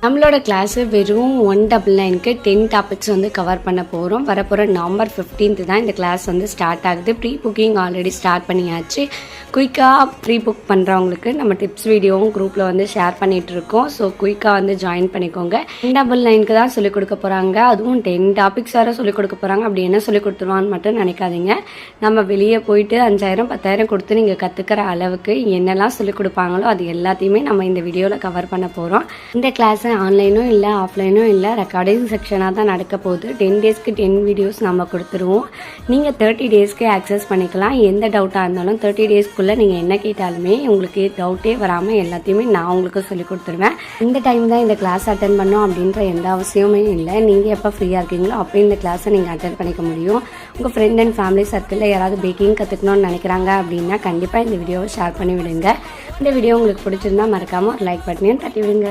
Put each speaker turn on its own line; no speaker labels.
நம்மளோட கிளாஸ் வெறும் 199க்கு 10 டாபிக்ஸ் வந்து கவர் பண்ண போகிறோம். வரப்போகிற நவம்பர் 15 தான் இந்த கிளாஸ் வந்து ஸ்டார்ட் ஆகுது. ப்ரீ புக்கிங் ஆல்ரெடி ஸ்டார்ட் பண்ணியாச்சு. குயிக்காக ப்ரீ புக் பண்ணுறவங்களுக்கு நம்ம டிப்ஸ் வீடியோவும் குரூப்பில் வந்து ஷேர் பண்ணிகிட்ருக்கோம். ஸோ குயிக்காக வந்து ஜாயின் பண்ணிக்கோங்க. 199க்கு தான் சொல்லிக் கொடுக்க போகிறாங்க. அதுவும் 10 டாபிக்ஸ் வேறு சொல்லிக் கொடுக்க போகிறாங்க. அப்படி என்ன சொல்லிக் கொடுத்துருவான்னு மட்டும் நினைக்காதீங்க. நம்ம வெளியே போயிட்டு 5000 10,000 கொடுத்து நீங்கள் கற்றுக்கிற அளவுக்கு என்னெல்லாம் சொல்லிக் கொடுப்பாங்களோ அது எல்லாத்தையுமே நம்ம இந்த வீடியோவில் கவர் பண்ண போகிறோம். இந்த கிளாஸ் ஆன்லைனும் இல்லை ஆஃப்லைனும் இல்லை, ரெக்கார்டிங் செக்ஷனாக தான் நடக்க போகுது. 10 டேஸ்க்கு 10 வீடியோஸ் நம்ம கொடுத்துருவோம். நீங்கள் 30 டேஸ்க்கு ஆக்சஸ் பண்ணிக்கலாம். எந்த டவுட்டாக இருந்தாலும் 30 டேஸ்க்குள்ளே நீங்கள் என்ன கேட்டாலுமே உங்களுக்கு டவுட்டே வராமல் எல்லாத்தையுமே நான் உங்களுக்கு சொல்லிக் கொடுத்துருவேன். இந்த டைம் தான் இந்த கிளாஸ் அட்டன் பண்ணோம் அப்படின்ற எந்த அவசியமே இல்லை. நீங்கள் எப்போ ஃப்ரீயாக இருக்கீங்களோ அப்போ இந்த கிளாஸை நீங்கள் அட்டன் பண்ணிக்க முடியும். உங்கள் ஃப்ரெண்ட் அண்ட் ஃபேமிலி சர்க்கிளில் யாராவது பேக்கிங் கற்றுக்கணும்னு நினைக்கிறாங்க அப்படின்னா கண்டிப்பாக இந்த வீடியோவை ஷேர் பண்ணி விடுங்க. இந்த வீடியோ உங்களுக்கு பிடிச்சிருந்தா மறக்காமல் ஒரு லைக் பட்டனையும் தட்டி விடுங்க.